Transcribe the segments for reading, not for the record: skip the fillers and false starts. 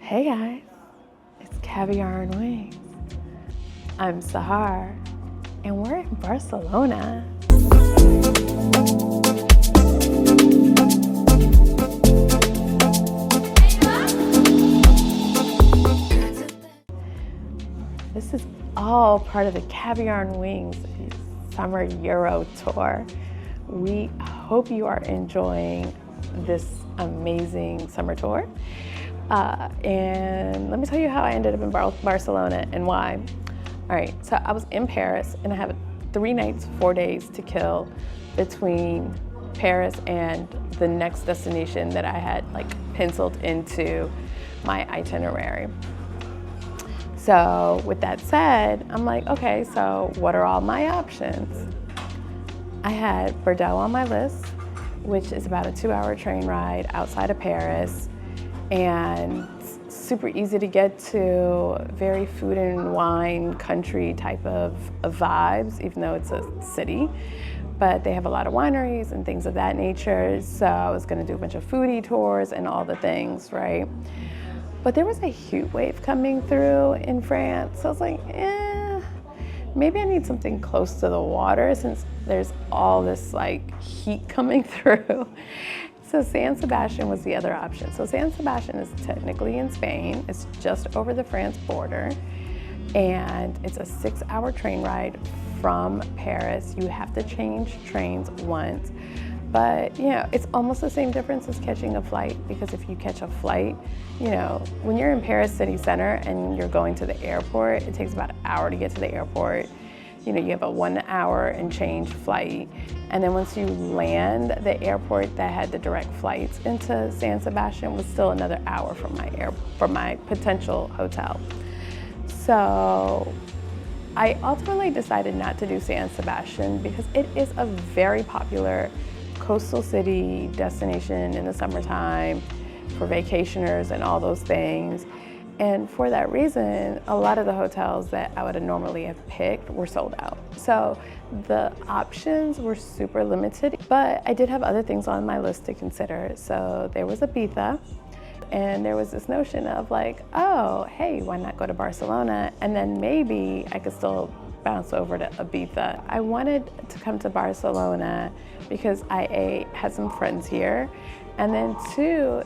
Hey guys, it's Caviar and Wings. I'm Sahar, and we're in Barcelona. This is all part of the Caviar and Wings Summer Euro Tour. We hope you are enjoying this amazing summer tour. And let me tell you how I ended up in Barcelona and why. All right, so I was in Paris and I have 3 nights, 4 days to kill between Paris and the next destination that I had penciled into my itinerary. So with that said, I'm like, okay, so what are all my options? I had Bordeaux on my list, which is about a 2-hour train ride outside of Paris, and super easy to get to, very food and wine country type of vibes, even though it's a city. But they have a lot of wineries and things of that nature, so I was gonna do a bunch of foodie tours and all the things, right? But there was a heat wave coming through in France, so I was like, maybe I need something close to the water since there's all this heat coming through. So San Sebastian was the other option. So San Sebastian is technically in Spain. It's just over the France border. And it's a 6-hour train ride from Paris. You have to change trains once. But it's almost the same difference as catching a flight, because if you catch a flight, when you're in Paris city center and you're going to the airport, it takes about an hour to get to the airport. You have a 1 hour and change flight. And then once you land, the airport that had the direct flights into San Sebastian was still another hour from my potential hotel. So I ultimately decided not to do San Sebastian because it is a very popular coastal city destination in the summertime for vacationers and all those things. And for that reason, a lot of the hotels that I would have normally have picked were sold out. So the options were super limited, but I did have other things on my list to consider. So there was Ibiza, and there was this notion of oh, hey, why not go to Barcelona? And then maybe I could still bounce over to Ibiza. I wanted to come to Barcelona because I had some friends here, and then 2,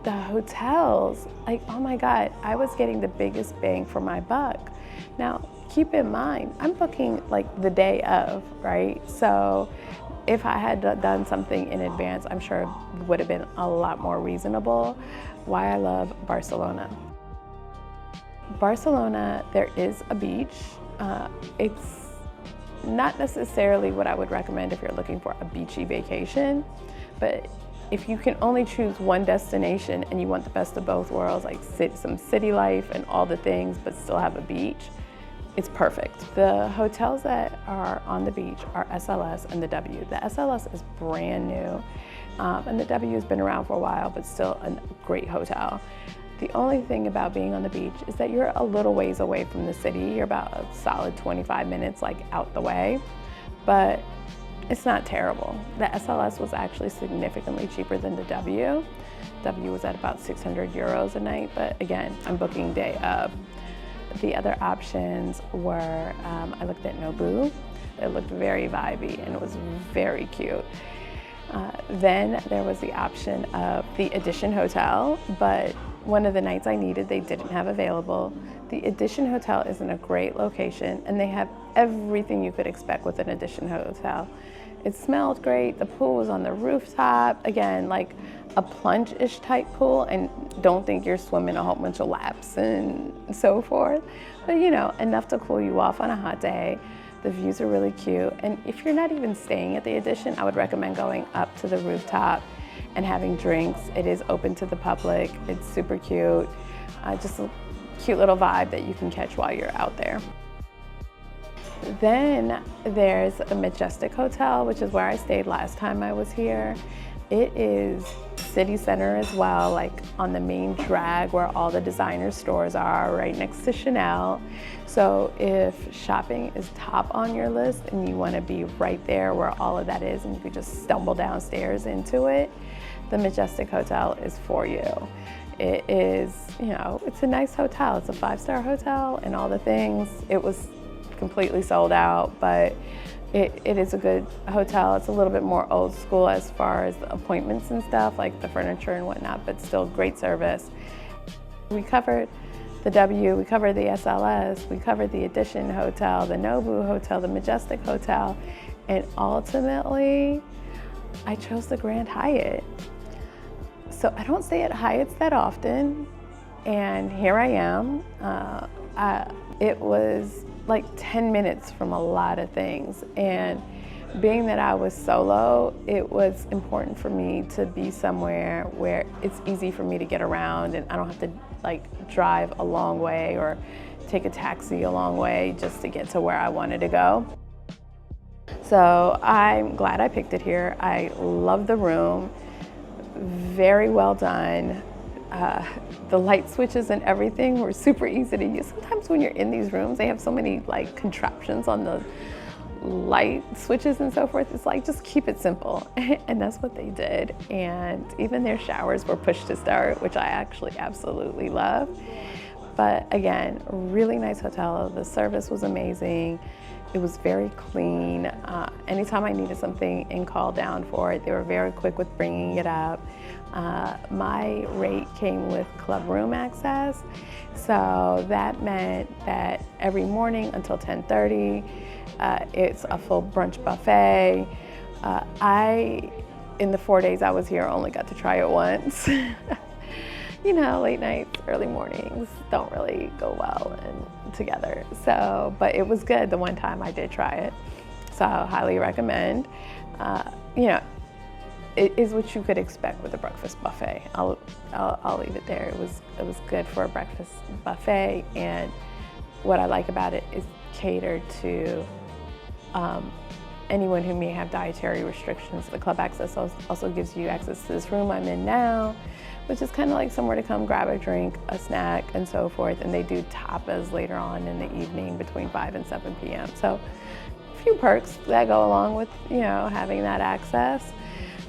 the hotels, oh my God, I was getting the biggest bang for my buck. Now, keep in mind, I'm booking the day of, right? So if I had done something in advance, I'm sure it would have been a lot more reasonable. Why I love Barcelona. Barcelona, there is a beach. It's not necessarily what I would recommend if you're looking for a beachy vacation, but if you can only choose one destination and you want the best of both worlds, some city life and all the things, but still have a beach, it's perfect. The hotels that are on the beach are SLS and the W. The SLS is brand new, and the W has been around for a while, but still a great hotel. The only thing about being on the beach is that you're a little ways away from the city. You're about a solid 25 minutes out the way, but it's not terrible. The SLS was actually significantly cheaper than the W. W was at about 600 euros a night, but again, I'm booking day of. The other options were, I looked at Nobu. It looked very vibey and it was very cute. Then there was the option of the Edition Hotel, but one of the nights I needed, they didn't have available. The Edition Hotel is in a great location and they have everything you could expect with an Edition Hotel. It smelled great, the pool was on the rooftop, again, a plunge-ish type pool, and don't think you're swimming a whole bunch of laps and so forth, but enough to cool you off on a hot day. The views are really cute, and if you're not even staying at the Edition, I would recommend going up to the rooftop and having drinks. It is open to the public, it's super cute, just a cute little vibe that you can catch while you're out there. Then there's the Majestic Hotel, which is where I stayed last time I was here. It is city center as well, on the main drag where all the designer stores are, right next to Chanel. So if shopping is top on your list and you want to be right there where all of that is and you could just stumble downstairs into it, the Majestic Hotel is for you. it is, it's a nice hotel. It's a 5-star hotel and all the things. It was completely sold out, but it is a good hotel. It's a little bit more old school as far as the appointments and stuff, like the furniture and whatnot, but still great service. We covered the W, we covered the SLS, we covered the Edition Hotel, the Nobu Hotel, the Majestic Hotel, and ultimately, I chose the Grand Hyatt. So I don't stay at Hyatts that often, and here I am. It was like 10 minutes from a lot of things, and being that I was solo, it was important for me to be somewhere where it's easy for me to get around and I don't have to drive a long way or take a taxi a long way just to get to where I wanted to go. So I'm glad I picked it here. I love the room, very well done. The light switches and everything were super easy to use. Sometimes when you're in these rooms, they have so many contraptions on the light switches and so forth. It's just keep it simple. And that's what they did. And even their showers were push to start, which I actually absolutely love. But again, really nice hotel. The service was amazing. It was very clean. Anytime I needed something and called down for it, they were very quick with bringing it up. My rate came with club room access, so that meant that every morning until 10:30, it's a full brunch buffet. In the 4 days I was here, only got to try it once. Late nights, early mornings don't really go well together. So, but it was good the one time I did try it. So I highly recommend. It is what you could expect with a breakfast buffet. I'll leave it there. It was good for a breakfast buffet, and what I like about it is catered to anyone who may have dietary restrictions. The club access also gives you access to this room I'm in now, which is kind of like somewhere to come grab a drink, a snack, and so forth. And they do tapas later on in the evening between 5 and 7 p.m. So a few perks that go along with, having that access.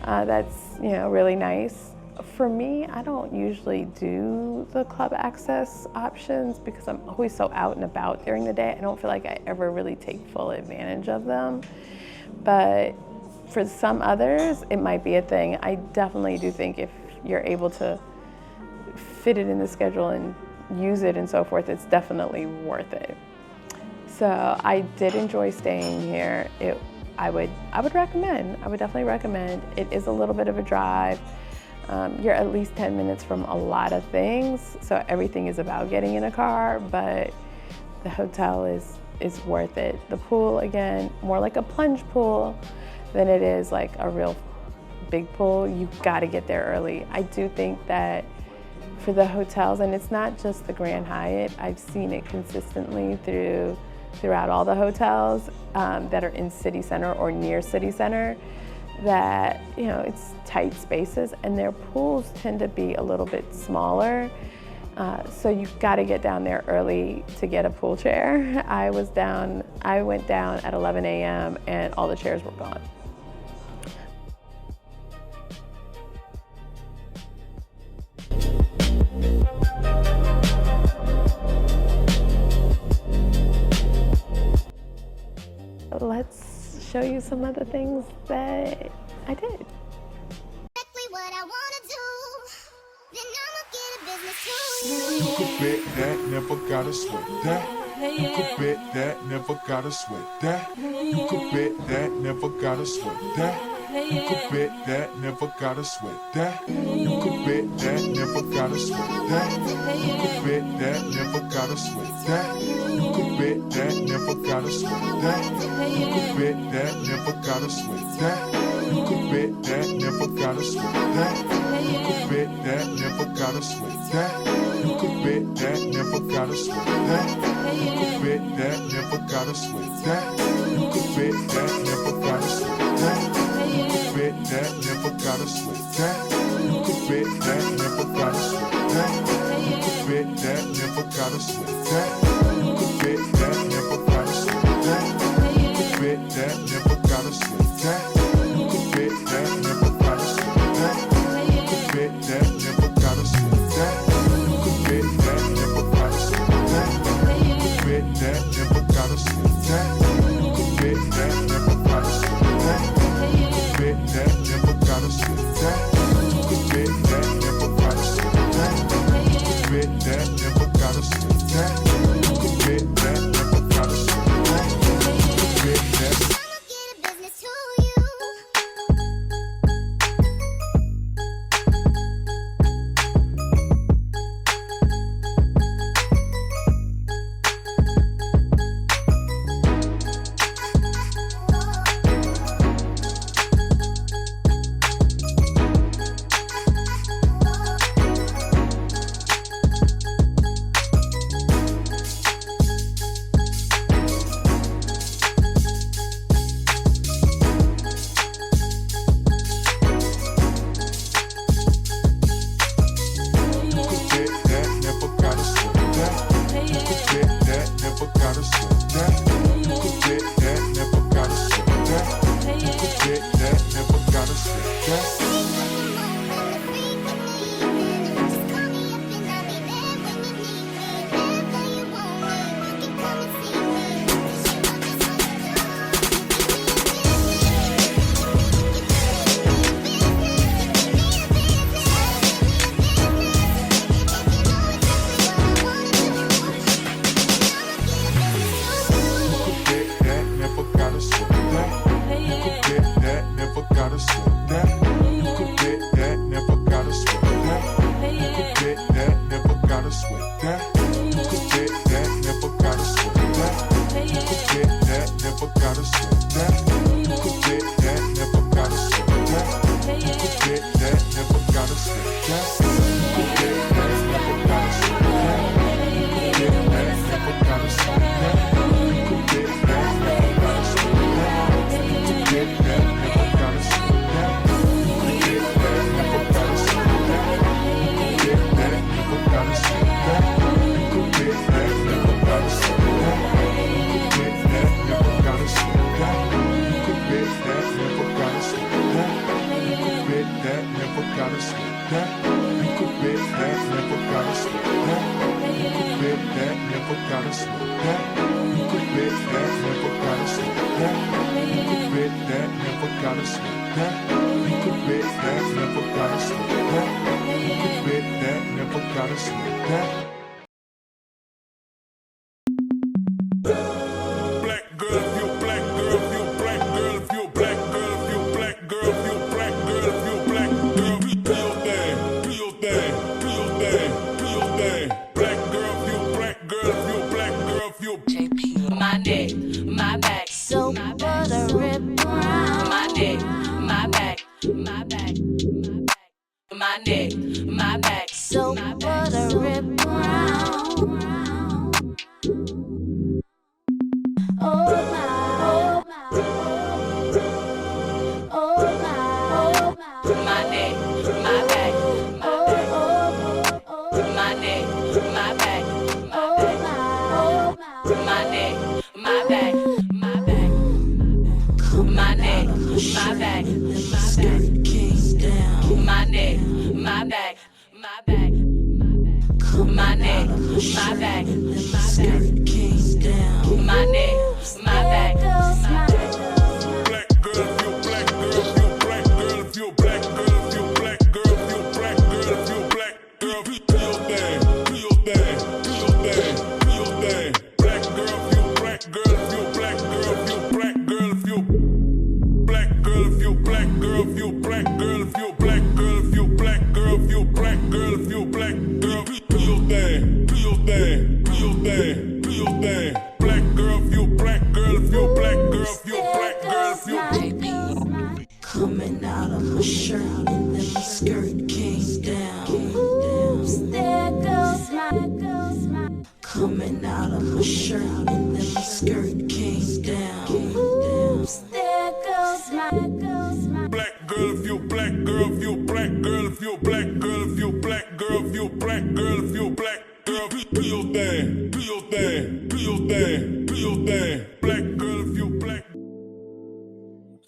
That's, really nice. For me, I don't usually do the club access options because I'm always so out and about during the day. I don't feel like I ever really take full advantage of them. But for some others, it might be a thing. I definitely do think if you're able to fit it in the schedule and use it and so forth, it's definitely worth it. So I did enjoy staying here. I would recommend. I would definitely recommend. It is a little bit of a drive. You're at least 10 minutes from a lot of things, so everything is about getting in a car, but the hotel is worth it. The pool, again, more like a plunge pool than it is like a real big pool. You've got to get there early. I do think that for the hotels, and it's not just the Grand Hyatt, I've seen it consistently throughout all the hotels that are in city center or near city center, that it's tight spaces and their pools tend to be a little bit smaller. So you've got to get down there early to get a pool chair. I went down at 11 a.m. and all the chairs were gone. Let's show you some other things that I did. You could bet that, never gotta sweat that. You could bet that, never gotta sweat that. You could bet that, never gotta sweat that. You could bet that, never gotta sweat that. You could bet that, never gotta sweat that. You could bet that, never gotta sweat that. You could bet that, never gotta sweat that. You could bet that, never gotta sweat that. You could bet that, never gotta sweat that. You could bet that, never gotta sweat that. You could bet that, never gotta sweat that. You could bet that, never gotta sweat that. You could bet that, never gotta sweat that. You could bet that, never gotta sweat that. You could bet that, never gotta sweat that. You could bet that, never gotta sweat that. You could bet that, never gotta sweat that. You could bet that, never gotta sweat that. You could bet that, never gotta sweat that. You could bet that, never gotta sweat that. gotta sweat that. You could bet that, never gotta sweat that. You could bet that.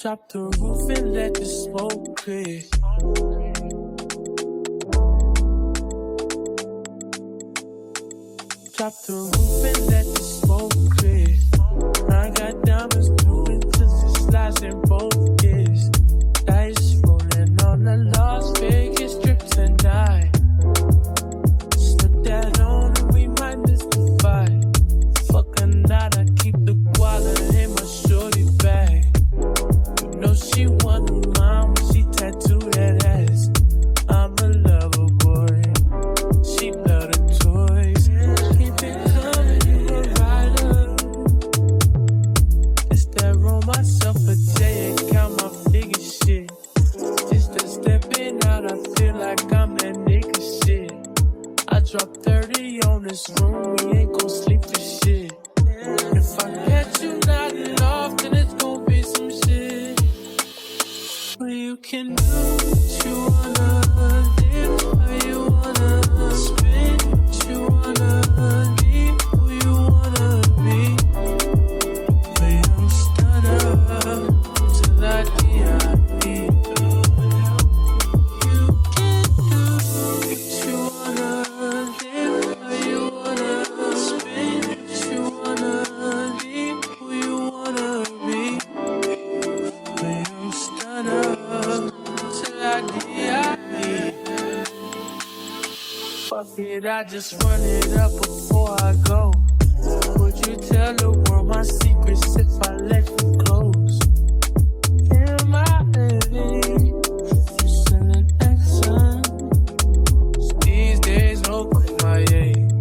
Drop the roof and let the smoke clear. Drop the roof and let the smoke clear. I got diamonds moving to the slides in both gears. Dice rolling on the Las Vegas strip tonight. Slip that on and we might 30 on this room, we ain't gon' sleep for shit. If I catch you nodding off, then it's gon' be some shit. Well, you can do what you wanna, live how you wanna, spin what you wanna, be who you wanna be. But you don't stutter till I D.I.E. You can do what you wanna, live how you wanna, spin what you wanna, be who you wanna be. But you don't stutter till I D.I.E. Fuck it, I just run it up before I go. Would you tell the world my secrets if I let you close? In my head, you send an accent. These days, no quick my age.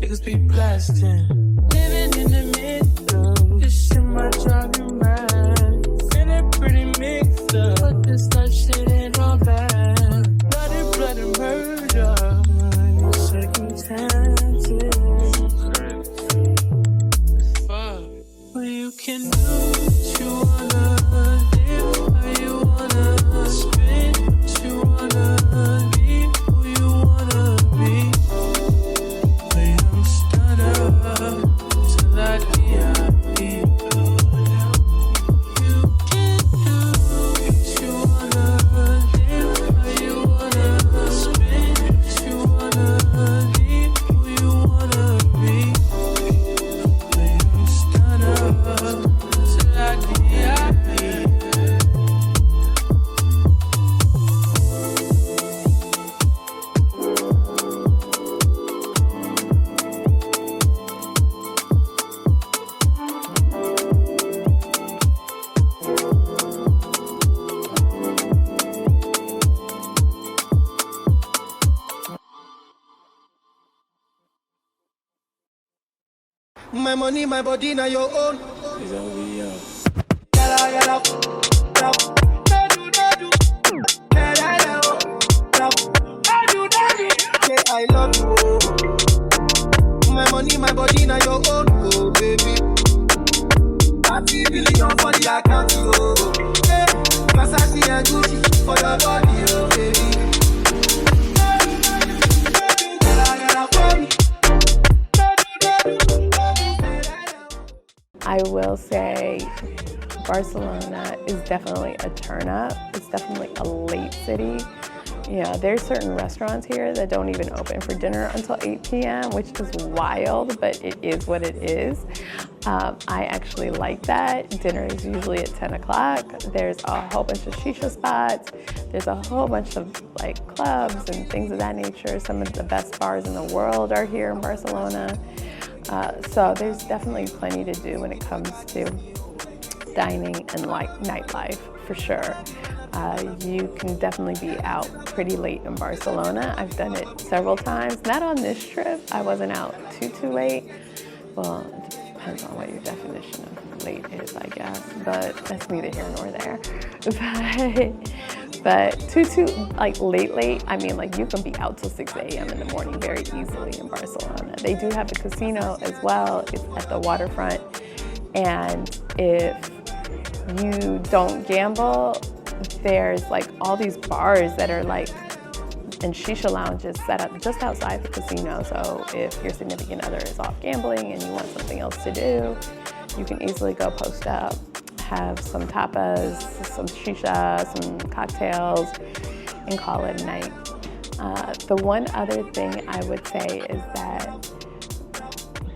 Niggas be blasting. Living in the middle, this shit might drive you mad. Feeling pretty mixed up, but this life shit ain't all bad. Blood and murder, second chances. Fuck. Well, you can do what you wanna, live how you wanna, spin what you wanna, be who you wanna be. But you don't stutter till I D.I.E. You can do what you wanna, live how you wanna, spin what you wanna, be who you wanna be. But you don't stutter till I D.I.E. My money, my body, now your own. It's over, yo. Say I love you. My money, my body, now your own. Oh, baby. 30 billion for the account, oh. Hey, Versace and Gucci for your body, oh, baby. I will say Barcelona is definitely a turn up. It's definitely a late city. You know, there's certain restaurants here that don't even open for dinner until 8 p.m., which is wild, but it is what it is. I actually like that. Dinner is usually at 10 o'clock. There's a whole bunch of shisha spots. There's a whole bunch of like clubs and things of that nature. Some of the best bars in the world are here in Barcelona. So there's definitely plenty to do when it comes to dining and like nightlife, for sure. You can definitely be out pretty late in Barcelona. I've done it several times. Not on this trip. I wasn't out too late. Well, it depends on what your definition of late is, I guess. But that's neither here nor there. But too like late, I mean, like you can be out till 6 a.m. in the morning very easily in Barcelona. They do have a casino as well. It's at the waterfront. And if you don't gamble, there's like all these bars that are like, and shisha lounges set up just outside the casino. So if your significant other is off gambling and you want something else to do, you can easily go post up, have some tapas, some shisha, some cocktails, and call it a night. The one other thing I would say is that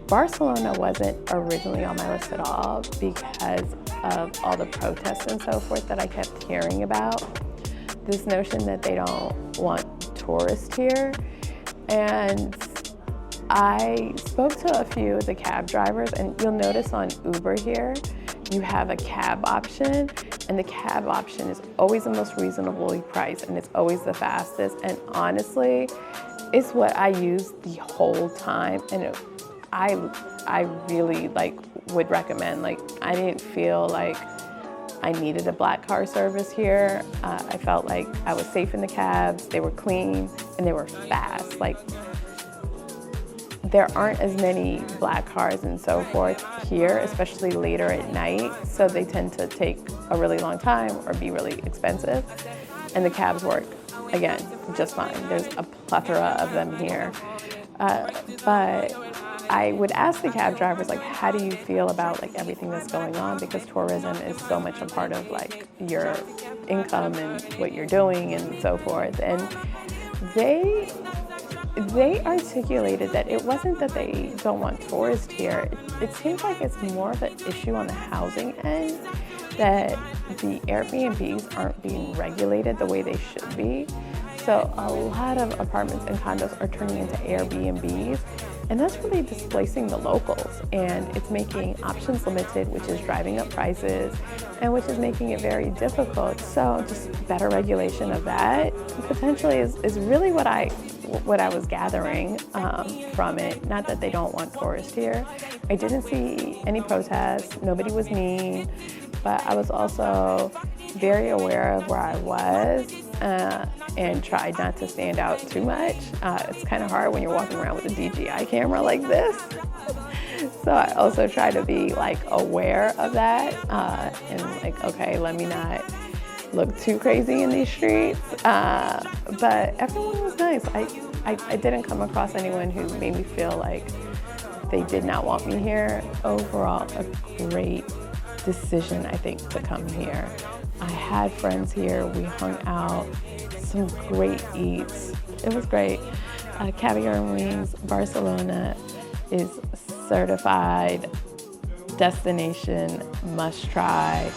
Barcelona wasn't originally on my list at all because of all the protests and so forth that I kept hearing about. This notion that they don't want tourists here. And I spoke to a few of the cab drivers, and you'll notice on Uber here, you have a cab option, and the cab option is always the most reasonably priced, and it's always the fastest. And honestly, it's what I use the whole time, and I really would recommend. I didn't feel like I needed a black car service here. I felt like I was safe in the cabs. They were clean and they were fast. there aren't as many black cars and so forth here, especially later at night, so they tend to take a really long time or be really expensive. And the cabs work, again, just fine. There's a plethora of them here. But I would ask the cab drivers, like, how do you feel about like everything that's going on? Because tourism is so much a part of like your income and what you're doing and so forth. And they articulated that it wasn't that they don't want tourists here. It seems like it's more of an issue on the housing end, that the Airbnbs aren't being regulated the way they should be. So a lot of apartments and condos are turning into Airbnbs, and that's really displacing the locals, and it's making options limited, which is driving up prices, and which is making it very difficult. So just better regulation of that potentially is really what I was gathering from it. Not that they don't want tourists here. I didn't see any protests, nobody was mean, but I was also very aware of where I was and tried not to stand out too much. It's kind of hard when you're walking around with a DJI camera like this. So I also try to be like aware of that and like, okay, let me not look too crazy in these streets. But everyone was nice. I didn't come across anyone who made me feel like they did not want me here. Overall, a great decision, I think, to come here. I had friends here, we hung out, some great eats. It was great. Caviar and Wings Barcelona is certified destination must try.